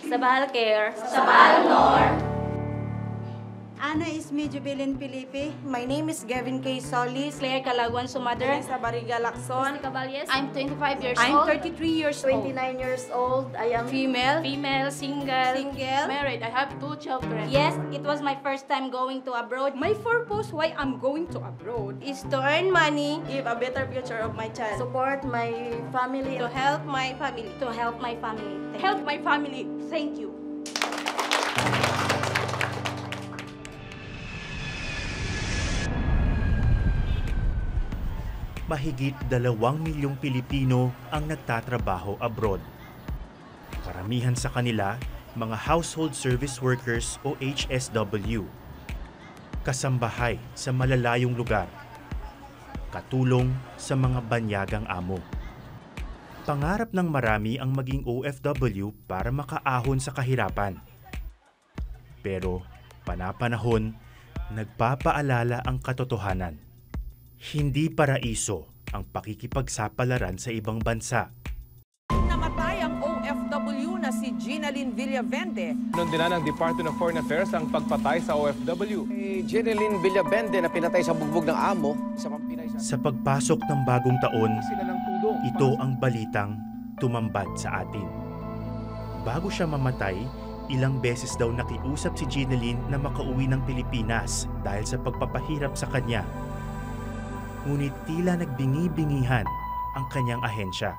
Sabahal Care. Sabahal Nor. Ana is me, Jubilin Filipe. My name is Gavin K. Solis. Claire Calaguan Sumader. Sa Bariga Lacson. Caballes. I'm 25 years I'm old. 33 years old. 29 years old. I am Female. Female, single. Single. Married. I have 2 children. Yes, it was my first time going to abroad. My purpose why I'm going to abroad is to earn money, give a better future of my child, support my family, to help my family. To help my family. Help my family. Thank you. Mahigit 2 milyong Pilipino ang nagtatrabaho abroad. Karamihan sa kanila, mga household service workers o HSW. Kasambahay sa malalayong lugar. Katulong sa mga banyagang amo. Pangarap ng marami ang maging OFW para makaahon sa kahirapan. Pero panapanahon, nagpapaalala ang katotohanan. Hindi paraiso ang pakikipagsapalaran sa ibang bansa. Namatay ang OFW na si Ginaline Villavende. Nundina ng Department of Foreign Affairs ang pagpatay sa OFW. Ginaline Villavende na pinatay sa bugbog ng amo sa Pampinay. Sa pagpasok ng bagong taon, ito ang balitang tumambad sa atin. Bago siya mamatay, ilang beses daw nakiusap si Ginaline na makauwi ng Pilipinas dahil sa pagpapahirap sa kanya. Ngunit tila nagbingi-bingihan ang kanyang ahensya.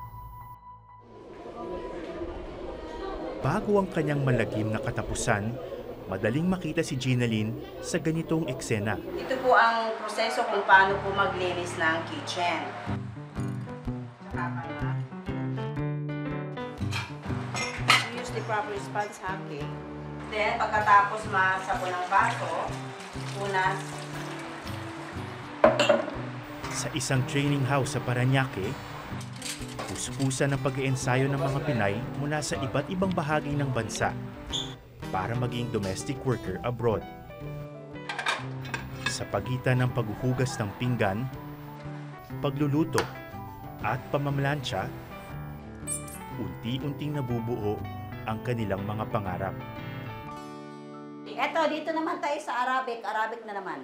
Bago ang kanyang malagim na katapusan, madaling makita si Ginaline sa ganitong eksena. Ito po ang proseso kung paano po maglinis ng kitchen. Use the proper sponge hacking. Then, pagkatapos masabon ang baso, punas. Sa isang training house sa Parañaque, puspusan ng pag-iensayo ng mga Pinay mula sa iba't ibang bahagi ng bansa para maging domestic worker abroad. Sa pagitan ng paghuhugas ng pinggan, pagluluto at pamamlansya, unti-unting nabubuo ang kanilang mga pangarap. Eto, dito naman tayo sa Arabic. Arabic na naman.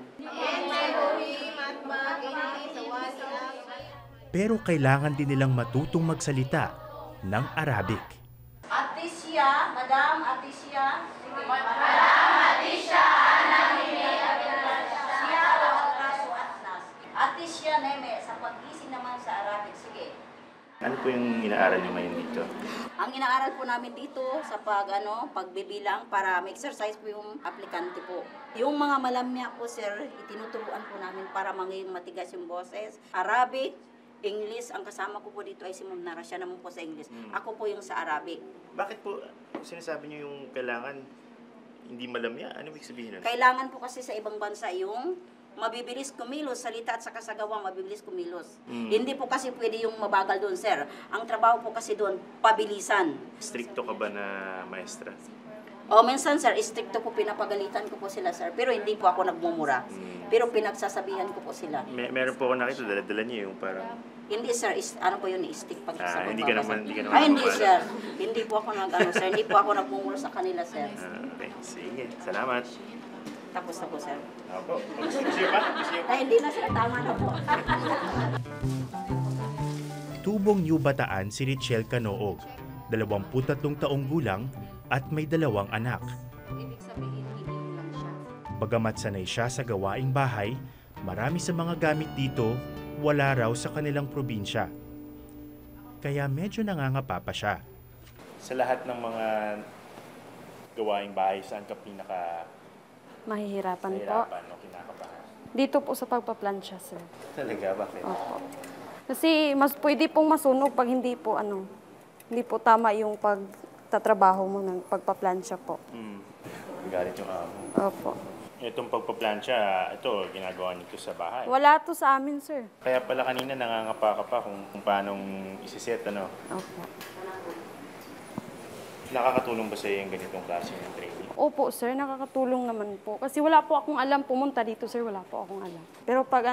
Pero kailangan din nilang matutong magsalita ng Arabic. Atisya, Madam Atisya. Madam Atisya, Atisya Neme, sa pag-gising naman sa Arabic. Sige. Ano po yung inaaral niyo ngayon dito? Ang inaaral po namin dito sa pagbibilang para ma-exercise po yung aplikante po. Yung mga malamya po, sir, itinuturuan po namin para maging matigas yung boses. Arabic, English, ang kasama ko po dito ay si Ma'am Nara, siya naman po sa English. Ako po yung sa Arabic. Bakit po sinasabi niyo yung kailangan hindi malamya? Ano ibig sabihin nun? Kailangan po kasi sa ibang bansa yung mabibilis kumilos, salita at saka sa gawa, mabibilis kumilos. Hindi po kasi pwede yung mabagal doon, sir. Ang trabaho po kasi doon, pabilisan. Stricto ka ba na maestra? O minsan, sir, stricto po, pinapagalitan ko po sila, sir. Pero hindi po ako nagmumura. Pero pinagsasabihan ko po sila. Meron po ako nakita, dala-dala niyo yung parang... Hindi, sir. Ano po yun, stick pag sa hindi ka naman Ay, hindi, sir. Hindi po ako sir. Hindi po ako nagmumura sa kanila, sir. Okay, sige. Salamat. Tapos na po, sir. Opo. Gusto pa? Ay, hindi na, sir. Tama na po. Tubong New Bataan si Richelle Canoog, 23 taong gulang at may 2 anak. Ibig sabihin, hindi lang siya. Bagamat sanay siya sa gawaing bahay, marami sa mga gamit dito wala raw sa kanilang probinsya. Kaya medyo nangangapa pa siya. Sa lahat ng mga gawaing bahay, saan ka Mahihirapan po. o kinakabahan? Dito po sa pagpaplansya, sir. Talaga? Bakit? Opo. Kasi pwede pong masunog pag hindi po hindi po tama yung pagtatrabaho mo ng pagpaplansya po. Galit yung amo. Opo. Itong pagpaplansya, ito, ginagawa niyo sa bahay. Wala to sa amin, sir. Kaya pala kanina nangangapa ka pa kung paano isiset, ano? Opo. Nakakatulong ba sa iyo yung ganitong klase ng training? Opo, sir. Nakakatulong naman po. Kasi wala po akong alam. Pumunta dito, sir. Wala po akong alam. Pero pag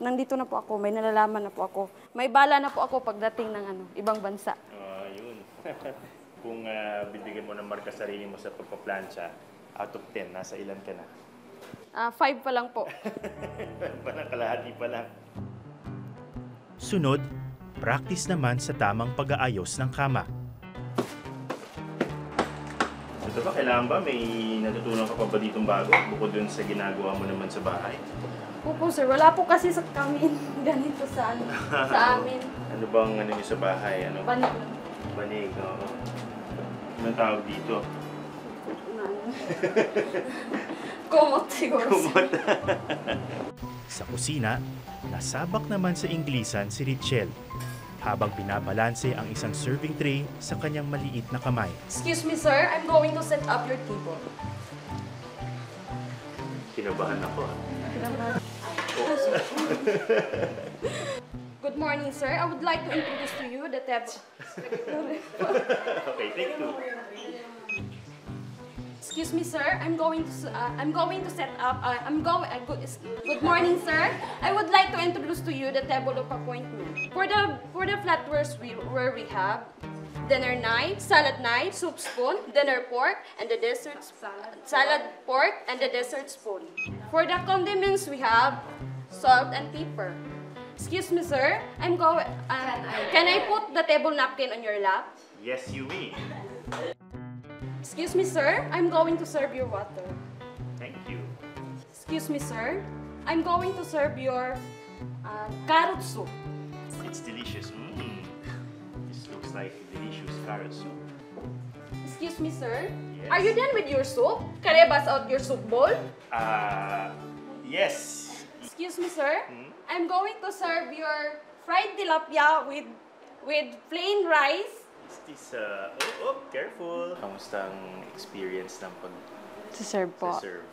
nandito na po ako, may nalalaman na po ako. May bala na po ako pagdating ng ibang bansa. Yun. Kung bibigyan mo ng marka sarili mo sa pagpaplansya, out of 10, nasa ilan ka na? 5 pa lang po. Parang kalahati pa lang. Sunod, practice naman sa tamang pag-aayos ng kama. Ito ba, kailangan ba may natutunan ka pa ba ditong bago? Bukod dun sa ginagawa mo naman sa bahay? Opo sir, wala po kasi sa kami ganito sa amin. Ano bang ano niyo sa bahay? Ano? Banig. Banig, oo. Anong tawag dito? Kumot siguro. Kumot. Sa kusina, nasabak naman sa Inglisan si Richelle habang binabalanse ang isang serving tray sa kanyang maliit na kamay. Excuse me, sir. I'm going to set up your table. Kinabahan ako. Good morning, sir. I would like to introduce to you the table. Okay, take two. Excuse me, sir. I'm going to set up. Good morning, sir. I would like to introduce to you the table of appointment. For the flatwares where we have dinner knife, salad knife, soup spoon, dinner fork, and the dessert salad fork and the dessert spoon. For the condiments we have salt and pepper. Excuse me, sir. Can I put the table napkin on your lap? Yes, you may. Excuse me, sir. I'm going to serve your water. Thank you. Excuse me, sir. I'm going to serve your carrot soup. It's delicious. This looks like delicious carrot soup. Excuse me, sir. Yes. Are you done with your soup? Can I bust out your soup bowl? Yes. Excuse me, sir. I'm going to serve your fried tilapia with plain rice. Is this, careful. Kamusta ang experience ng Serve po. pag-serve?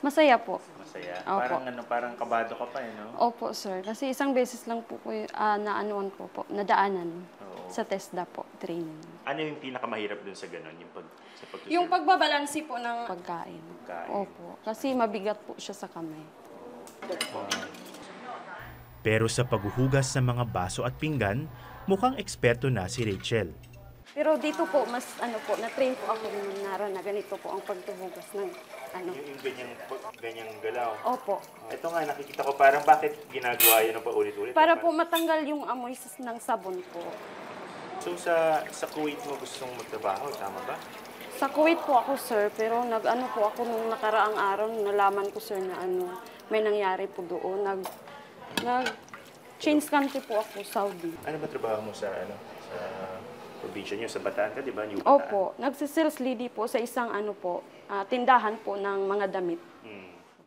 Masaya po. Masaya. Opo. Parang kabado ka pa, no? Opo, sir. Kasi isang beses lang po ko naanuan ko po, nadaanan sa TESDA po, training. Ano yung pinakamahirap dun sa ganun? Sa pag-serve? Yung pagbabalansi po ng Pagkain. Pagkain. Opo. Kasi mabigat po siya sa kamay. Pero sa paghuhugas ng mga baso at pinggan, mukhang eksperto na si Rachel. Pero dito po, mas na-train po ako na ganito po ang pagtuhugas ng Yung ganyang galaw. Opo. Ito nga, nakikita ko parang bakit ginagawa yun pa ulit-ulit? Para po matanggal yung amoy ng sabon po. So sa Kuwait mo gustong magtrabaho, tama ba? Sa Kuwait po ako, sir, pero po ako nung nakaraang araw, nalaman ko, sir, na may nangyari po doon. Change country po ako, Saudi. Ano ba trabaho mo sa probinsya niyo? Sa Bataan ka, di ba? New Bataan. Opo, nagsi-sales lady po sa isang tindahan po ng mga damit.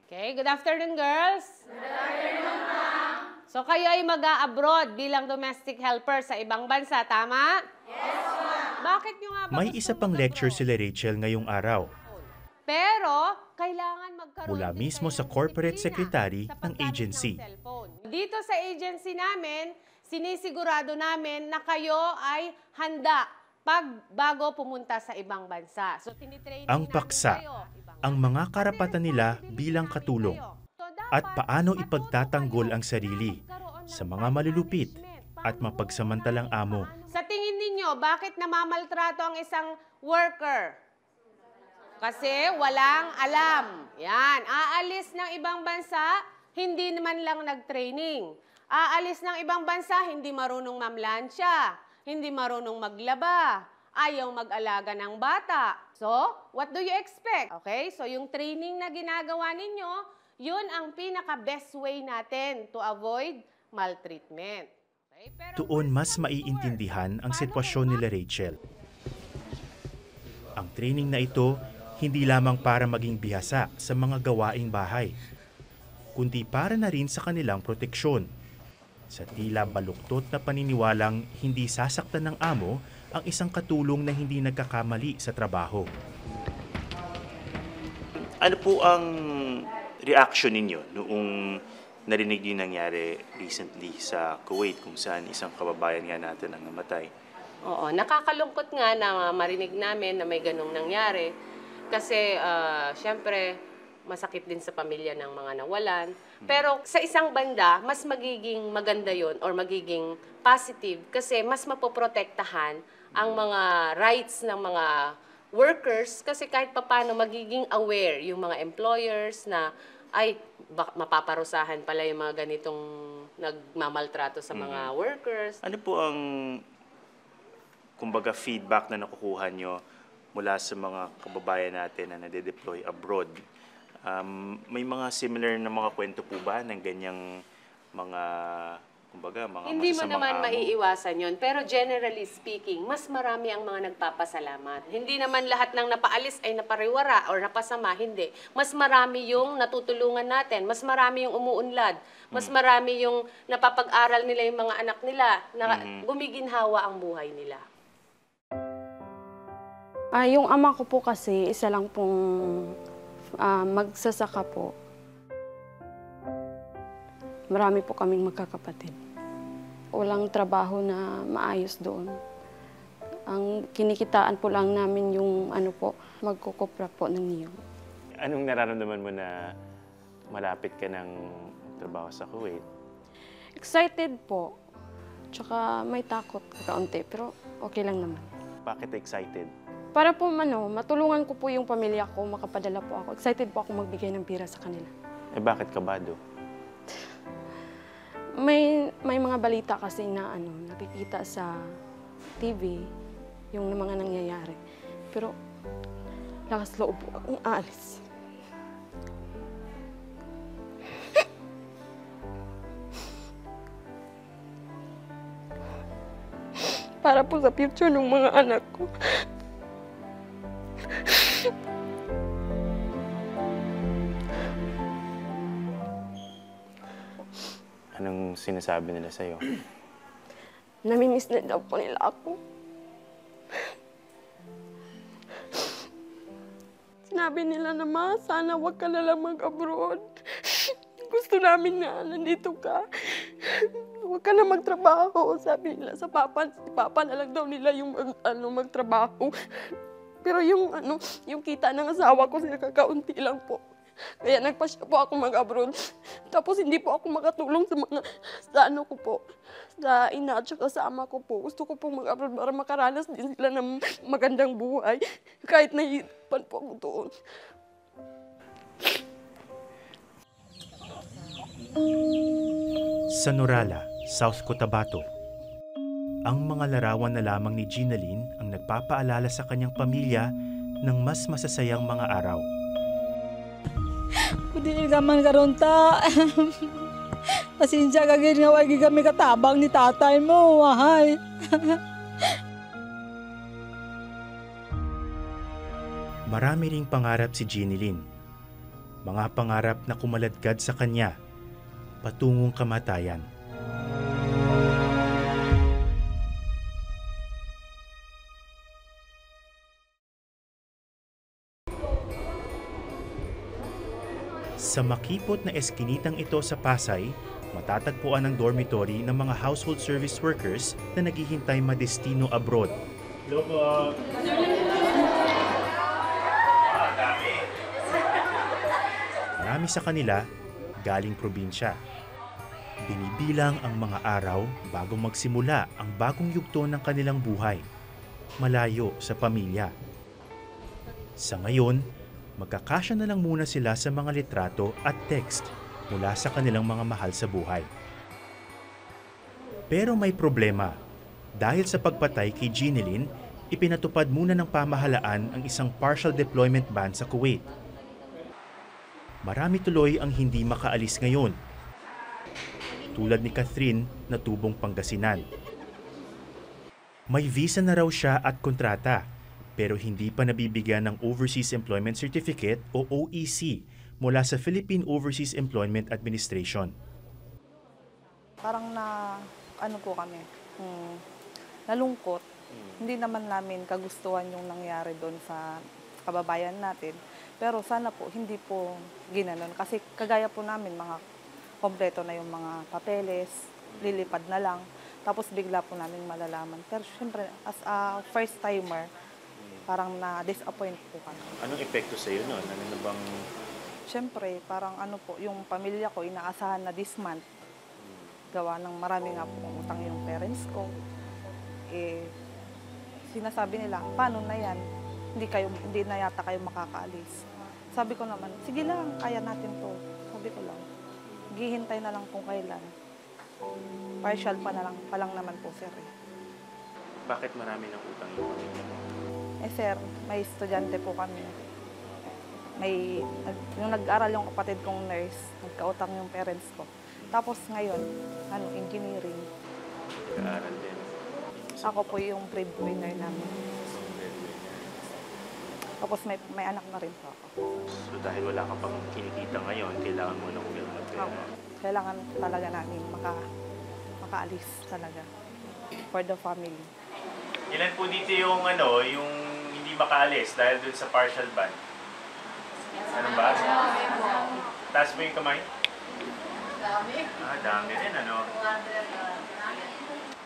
Okay, good afternoon, girls. Good afternoon, ma'am. So kayo ay mag-a-abroad bilang domestic helper sa ibang bansa, tama? Yes, ma'am. Bakit nyo nga ba May isa pang lecture sila Rachel ngayong araw. Pero, kailangan magkaroon Mula din mismo kayo sa ng corporate disiplina secretary sa ng paggamit agency. cellphone. Dito sa agency namin, sinisigurado namin na kayo ay handa bago pumunta sa ibang bansa. So, tinitraining Ang namin paksa, kayo. ang mga karapatan nila bilang katulong, at paano ipagtatanggol ang sarili sa mga malulupit at mapagsamantalang amo. Sa tingin ninyo, bakit namamaltrato ang isang worker? Kasi walang alam. Yan. Aalis ng ibang bansa, hindi naman lang nag-training. Aalis ng ibang bansa, hindi marunong mamlansya, hindi marunong maglaba, ayaw mag-alaga ng bata. So, what do you expect? Okay? So, yung training na ginagawa ninyo, yun ang pinaka-best way natin to avoid maltreatment. Okay? Pero Doon mas maiintindihan ang sitwasyon nila Rachel. Ang training na ito, hindi lamang para maging bihasa sa mga gawaing bahay, kundi para na rin sa kanilang proteksyon. Sa tila baluktot na paniniwalang hindi sasaktan ng amo ang isang katulong na hindi nagkakamali sa trabaho. Ano po ang reaction ninyo noong narinig yung nangyari recently sa Kuwait kung saan isang kababayan nga natin ang namatay? Oo, nakakalungkot nga na marinig namin na may ganong nangyari. Kasi, syempre, masakit din sa pamilya ng mga nawalan. Pero sa isang banda, mas magiging maganda yon or magiging positive kasi mas mapoprotektahan ang mga rights ng mga workers kasi kahit papaano magiging aware yung mga employers na ay mapaparusahan pala yung mga ganitong nagmamaltrato sa mga workers. Ano po ang, kumbaga, feedback na nakukuha nyo mula sa mga kababayan natin na nade-deploy abroad? May mga similar na mga kwento po ba ng ganyang mga, kumbaga, mga Hindi mo masasamang naman amo? maiiwasan yon, pero generally speaking, mas marami ang mga nagpapasalamat. Hindi naman lahat ng napaalis ay napariwara or napasama, hindi. Mas marami yung natutulungan natin, mas marami yung umuunlad, mas marami yung napapag-aral nila yung mga anak nila, na gumiginhawa ang buhay nila. Yung ama ko po kasi, isa lang pong magsasaka po. Marami po kaming magkakapatid. Walang trabaho na maayos doon. Ang kinikitaan po lang namin yung magkukupra po ng niyog. Anong nararamdaman mo na malapit ka ng trabaho sa Kuwait? Excited po. Tsaka may takot kaunti, pero okay lang naman. Bakit excited? Para po matulungan ko po yung pamilya ko, makapadala po ako. Excited po ako magbigay ng pira sa kanila. Bakit kabado? May mga balita kasi na nakikita sa TV yung mga nangyayari. Pero lakas loob po akong aalis. Para po sa future ng mga anak ko. Anong sinasabi nila sa'yo? Namimiss na daw po nila ako. Sinabi nila na, Ma, sana wag ka na lang mag-abroad. Gusto namin na nandito ka. Huwag ka na magtrabaho. Sabi nila sa papa. Si papa na lang daw nila yung magtrabaho. Pero yung kita ng asawa ko, sila kakaunti lang po. Kaya nagpasya po ako mag-abroad. Tapos hindi po ako makatulong sa ko po. Sa ina at saka sa ama ko po. Gusto ko po mag-abroad para makaranas din sila ng magandang buhay. Kahit nahihirapan po ako doon. Sa Norala, South Cotabato, ang mga larawan na lamang ni Ginaline ang nagpapaalala sa kanyang pamilya ng mas masasayang mga araw. Hindi naman karon ta. Pasensya ka gid nga wagi kami katabang ni tatay mo, wahay. Marami ring pangarap si Ginaline. Mga pangarap na kumaladkad sa kanya, patungong kamatayan. Sa makipot na eskinitang ito sa Pasay, matatagpuan ang dormitory ng mga household service workers na naghihintay madestino abroad. Hello po! Marami sa kanila galing probinsya. Binibilang ang mga araw bago magsimula ang bagong yugto ng kanilang buhay, malayo sa pamilya. Sa ngayon, magkakasya na lang muna sila sa mga litrato at text mula sa kanilang mga mahal sa buhay. Pero may problema. Dahil sa pagpatay kay Ginaline, ipinatupad muna ng pamahalaan ang isang partial deployment ban sa Kuwait. Marami tuloy ang hindi makaalis ngayon. Tulad ni Catherine na tubong Pangasinan. May visa na raw siya at kontrata, pero hindi pa nabibigyan ng Overseas Employment Certificate o OEC mula sa Philippine Overseas Employment Administration. Parang nalungkot. Hindi naman namin kagustuhan yung nangyari doon sa kababayan natin. Pero sana po, hindi po ginanon. Kasi kagaya po namin, mga kompleto na yung mga papeles, lilipad na lang. Tapos bigla po namin malalaman. Pero syempre, as a first timer, parang na-disappoint po kami. Anong epekto sa iyo noon? Ano na bang... Syempre, parang yung pamilya ko, inaasahan na this month. Gawa ng marami nga po utang yung parents ko. sinasabi nila, paano na yan? Hindi na yata kayo makakaalis. Sabi ko naman, sige lang, kaya natin to. Sabi ko lang, gihintay na lang kung kailan. Partial pa lang naman po, sir. Bakit marami ng utang yung pamilya mo? Sir, may estudyante po kami. Yung nag-aral yung kapatid kong nurse, nagkautang yung parents ko. Tapos ngayon, engineering. Nag-aaral din. Ako po yung breadwinner namin. Tapos may anak na rin po ako. So dahil wala ka pang kinikita ngayon, kailangan mo na huwag ng pera. Kailangan talaga namin makaalis talaga for the family. Ilan po dito yung yung hindi makaalis dahil dun sa partial ban? Ano ba? Taas mo yung kamay? Dami. Dami rin,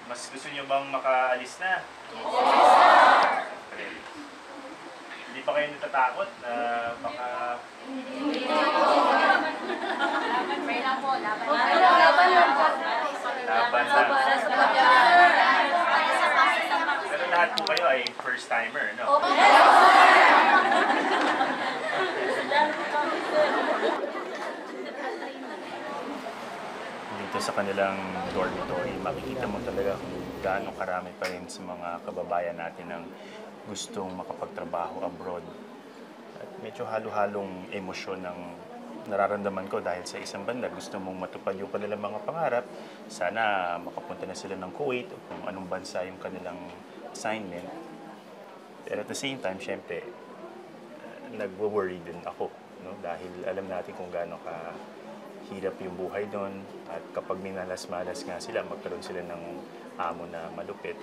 Mas gusto nyo bang makaalis na? Yes! Hindi pa kayo natatakot na baka... Laban lang. Pero lahat po kayo ay first timer, no? Dito sa kanilang dormitory, makikita mo talaga kung gaano karami pa rin sa mga kababayan natin ang gustong makapagtrabaho abroad. At medyo halo-halong emosyon ng nararamdaman ko dahil sa isang banda gusto mong matupad yung kanilang mga pangarap. Sana makapunta na sila ng Kuwait o kung anong bansa yung kanilang assignment. Pero at the same time, syempre, nagwo-worry din ako, no? Dahil alam natin kung gaano hirap yung buhay doon at kapag minalas-malas nga sila, magkaroon sila ng amo na malupit.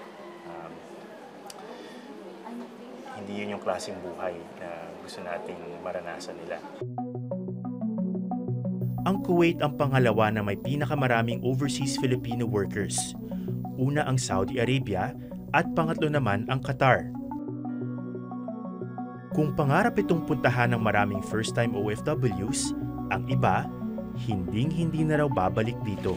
Hindi yun yung klaseng buhay na gusto nating maranasan nila. Ang Kuwait ang pangalawa na may pinakamaraming overseas Filipino workers. Una ang Saudi Arabia at pangatlo naman ang Qatar. Kung pangarap itong puntahan ng maraming first-time OFWs, ang iba, hinding-hindi na raw babalik dito.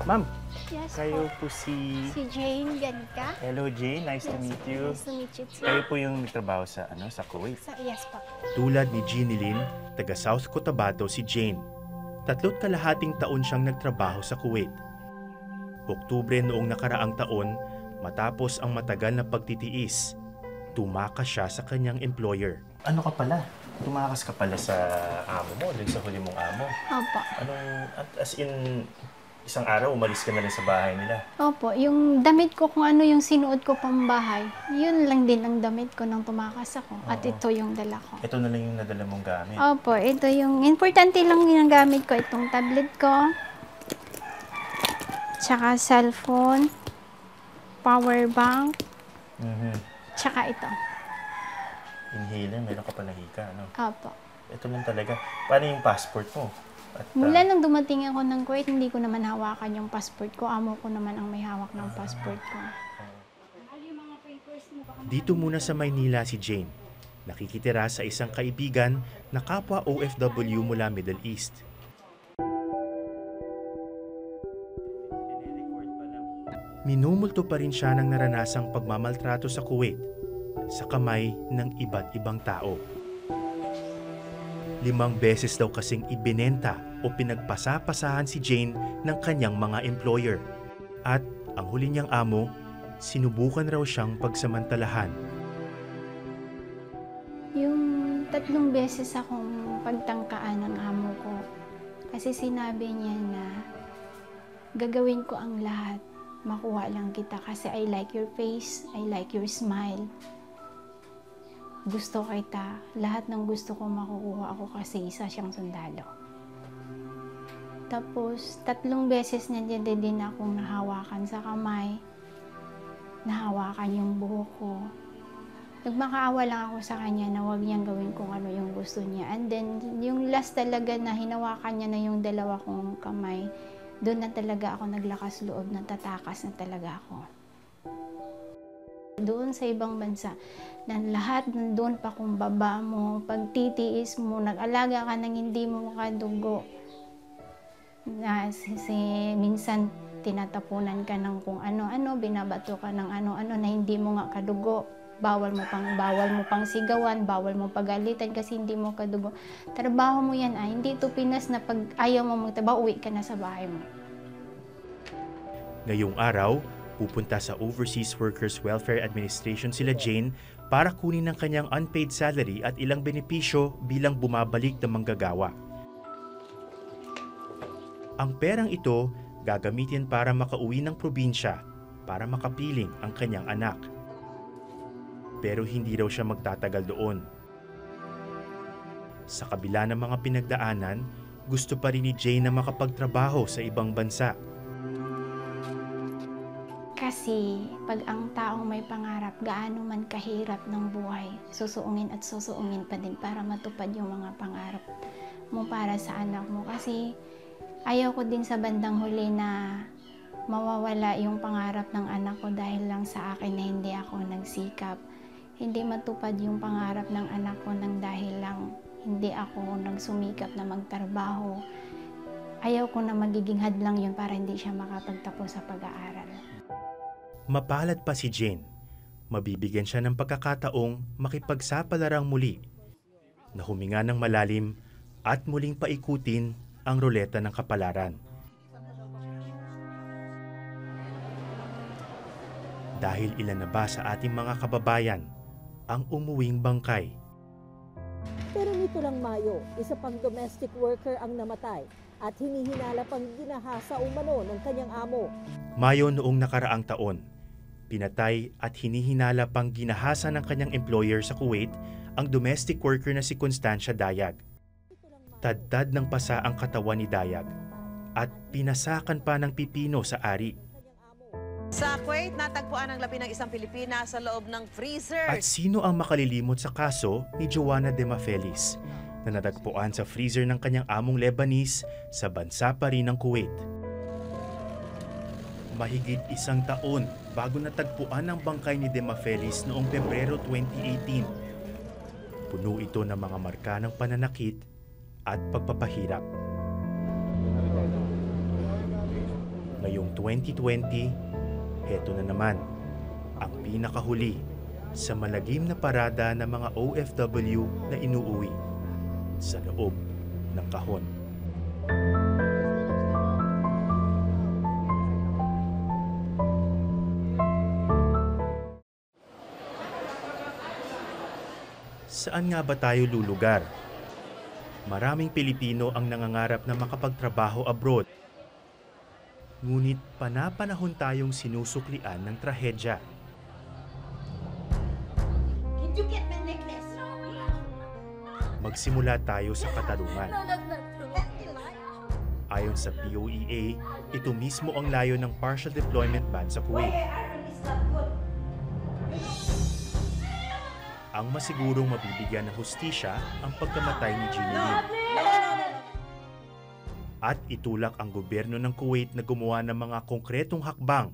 Ma'am, yes, kayo po si Jane Ganica. Hello Jane, nice to meet you. Nice to meet you too. Kayo po yung nagtrabaho sa Kuwait. Yes po. Tulad ni Jeannie, taga South Cotabato si Jane. 3.5 taon siyang nagtrabaho sa Kuwait. Oktubre noong nakaraang taon, matapos ang matagal na pagtitiis, tumakas siya sa kanyang employer. Ano ka pala? Tumakas ka pala sa amo mo, dun sa huli mong amo? Opo. As in, isang araw, umalis ka na lang sa bahay nila? Opo. Yung damit ko, kung ano yung sinuot ko pang bahay, yun lang din ang damit ko nang tumakas ako. Oo. At ito yung dala ko. Ito na lang yung nadala mong gamit? Opo. Ito yung, importante lang yung gamit ko. Itong tablet ko, tsaka cellphone, power bank, tsaka ito. Inhaler, meron ka pa nahika, ano? Opo. Ito lang talaga. Paano yung passport mo? At, mula nang dumating ako ng Kuwait, hindi ko naman hawakan yung passport ko. Amo ko naman ang may hawak ng passport ko. Dito muna sa Maynila si Jane. Nakikitira sa isang kaibigan na kapwa OFW mula Middle East. Minumulto pa rin siya ng naranasang pagmamaltrato sa Kuwait sa kamay ng iba't ibang tao. 5 beses daw kasing ibinenta o pinagpasapasahan si Jane ng kanyang mga employer. At ang huli niyang amo, sinubukan raw siyang pagsamantalahan. Yung 3 beses akong pagtangkaan ng amo ko. Kasi sinabi niya na gagawin ko ang lahat. Makuha lang kita kasi I like your face, I like your smile. Gusto kita. Lahat ng gusto ko makukuha ako kasi isa siyang sundalo. Tapos, 3 beses niya din akong nahawakan sa kamay. Nahawakan yung buhok ko. Nagmakaawa lang ako sa kanya na huwag niyang gawin kung ano yung gusto niya. And then, yung last talaga na hinawakan niya na yung 2 kong kamay, doon na talaga ako naglakas loob, natatakas na talaga ako. Doon sa ibang bansa, na lahat nandun pa kung baba mo, pagtitiis mo, nag-alaga ka ng hindi mo makadugo. Na minsan tinatapunan ka ng kung ano-ano, binabato ka ng ano-ano na hindi mo nga kadugo. Bawal mo pang sigawan, bawal mo pagalitan kasi hindi mo kadugo. Trabaho mo yan hindi ito Pinas na pag ayaw mo magtrabaho, uwi ka na sa bahay mo. Ngayong araw, pupunta sa Overseas Workers Welfare Administration sila Jane para kunin ang kanyang unpaid salary at ilang benepisyo bilang bumabalik na manggagawa. Ang perang ito gagamitin para makauwi ng probinsya para makapiling ang kanyang anak. Pero hindi raw siya magtatagal doon. Sa kabila ng mga pinagdaanan, gusto pa rin ni Jane na makapagtrabaho sa ibang bansa. Kasi pag ang taong may pangarap, gaano man kahirap ng buhay, susuungin at susuungin pa din para matupad yung mga pangarap mo para sa anak mo. Kasi ayaw ko din sa bandang huli na mawawala yung pangarap ng anak ko dahil lang sa akin na hindi ako nagsikap. Hindi matupad yung pangarap ng anak ko nang dahil lang hindi ako nagsumikap na magtrabaho. Ayaw ko na magiging hadlang yun para hindi siya makapagtapos sa pag-aaral. Mapalad pa si Jane. Mabibigyan siya ng pagkakataong makipagsapalaran muli na huminga ng malalim at muling paikutin ang ruleta ng kapalaran. Dahil ilan na ba sa ating mga kababayan ang umuwing bangkay? Pero nito lang Mayo, isa pang domestic worker ang namatay at hinihinala pang ginahasa umano ng kanyang amo. Mayo noong nakaraang taon, pinatay at hinihinala pang ginahasa ng kanyang employer sa Kuwait ang domestic worker na si Constancia Dayag. Tadtad ng pasa ang katawan ni Dayag at pinasakan pa ng pipino sa ari. Sa Kuwait, natagpuan ang labi ng isang Pilipina sa loob ng freezer. At sino ang makalilimot sa kaso ni Joanna Demafelis na natagpuan sa freezer ng kanyang among Lebanese sa bansa pa rin ng Kuwait? Mahigit 1 taon bago natagpuan ang bangkay ni Demafelis noong Pebrero 2018. Puno ito ng mga marka ng pananakit at pagpapahirap. Ngayong 2020, heto na naman ang pinakahuli sa malagim na parada ng mga OFW na inuuwi sa loob ng kahon. Saan nga ba tayo lulugar? Maraming Pilipino ang nangangarap na makapagtrabaho abroad. Ngunit panapanahon tayong sinusuklian ng trahedya. Did you get my necklace? Magsimula tayo sa katarungan. Ayon sa POEA, ito mismo ang layo ng partial deployment ban sa Kuwait. Ang masigurong mabibigyan ng hustisya ang pagkamatay ni Jeanine. At itulak ang gobyerno ng Kuwait na gumawa ng mga konkretong hakbang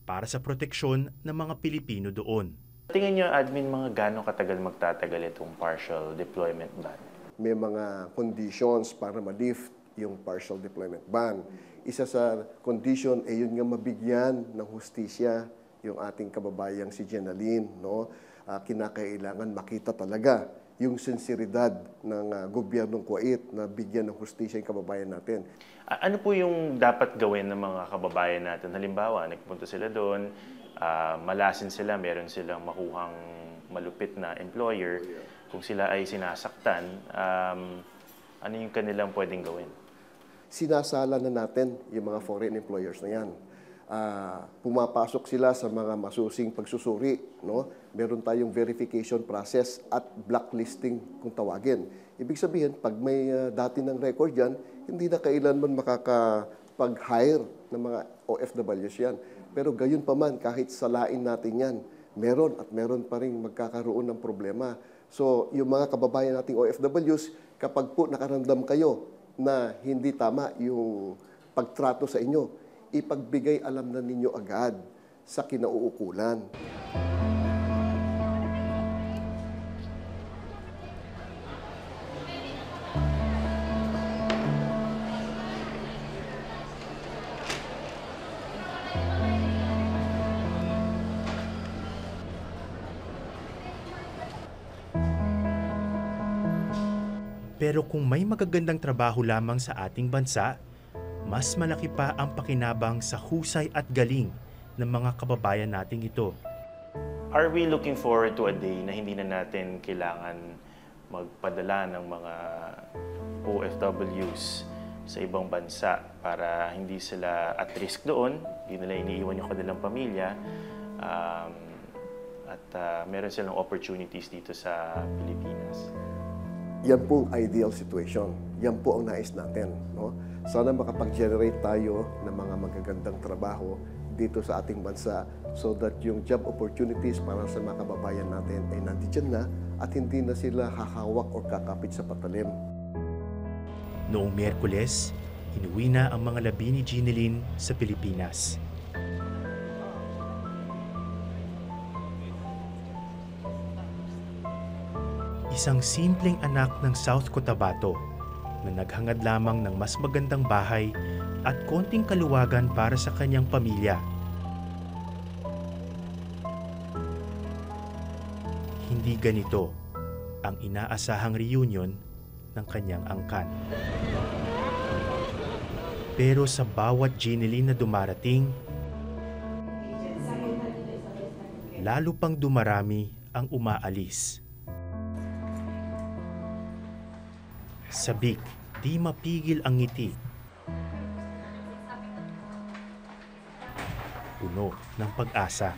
para sa proteksyon ng mga Pilipino doon. Tingin niyo, admin, mga gano'ng katagal magtatagal itong partial deployment ban? May mga conditions para ma-lift yung partial deployment ban. Isa sa condition ay yun nga mabigyan ng hustisya yung ating kababayang si Jeanine, no? Kinakailangan makita talaga yung sinseridad ng gobyernong Kuwait na bigyan ng hustisya yung kababayan natin. Ano po yung dapat gawin ng mga kababayan natin? Halimbawa, nagpunta sila doon, malasin sila, meron silang makuhang malupit na employer. Kung sila ay sinasaktan, ano yung kanilang pwedeng gawin? Sinasala na natin yung mga foreign employers na yan. Pumapasok sila sa mga masusing pagsusuri, no? Meron tayong verification process at blacklisting kung tawagin. Ibig sabihin, pag may dati ng record yan, hindi na kailanman makakapag-hire ng mga OFWs yan. Pero gayon pa man, kahit salain natin yan, meron at meron pa rin magkakaroon ng problema. So, yung mga kababayan nating OFWs, kapag po nakaramdam kayo na hindi tama yung pagtrato sa inyo, ipagbigay alam na ninyo agad sa kinauukulan. Pero kung may magagandang trabaho lamang sa ating bansa, mas malaki pa ang pakinabang sa husay at galing ng mga kababayan nating ito. Are we looking forward to a day na hindi na natin kailangan magpadala ng mga OFWs sa ibang bansa para hindi sila at risk doon, hindi nila iniiwan yung kanilang pamilya, at meron silang opportunities dito sa Pilipinas. Yan po ang ideal situation. Yan po ang nais natin. No? Sana makapag-generate tayo ng mga magagandang trabaho dito sa ating bansa so that yung job opportunities para sa mga kababayan natin ay nandiyan na at hindi na sila hahawak o kakapit sa patalim. Noong Miyerkules, inuwi na ang mga labi ni Jeneline sa Pilipinas. Isang simpleng anak ng South Cotabato na naghangad lamang ng mas magandang bahay at konting kaluwagan para sa kanyang pamilya. Hindi ganito ang inaasahang reunion ng kanyang angkan. Pero sa bawat Jeneline na dumarating, lalo pang dumarami ang umaalis. Sabik, di mapigil ang ngiti. Puno ng pag-asa.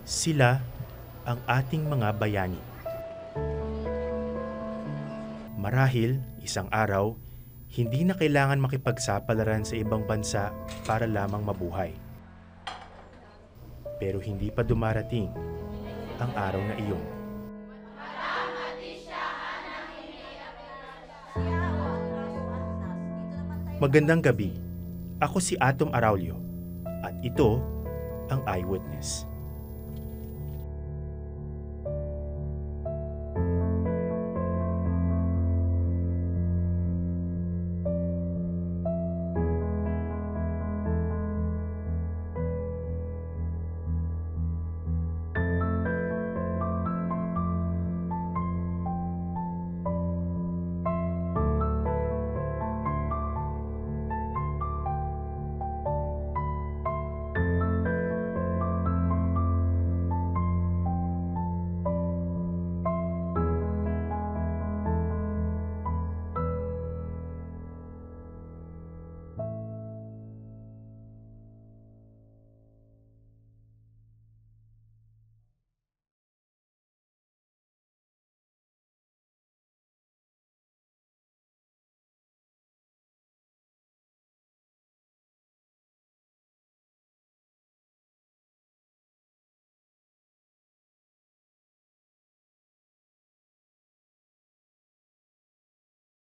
Sila ang ating mga bayani. Marahil, isang araw, hindi na kailangan makipagsapalaran sa ibang bansa para lamang mabuhay. Pero hindi pa dumarating ang araw na iyon. Magandang gabi. Ako si Atom Araulio at ito ang Eyewitness.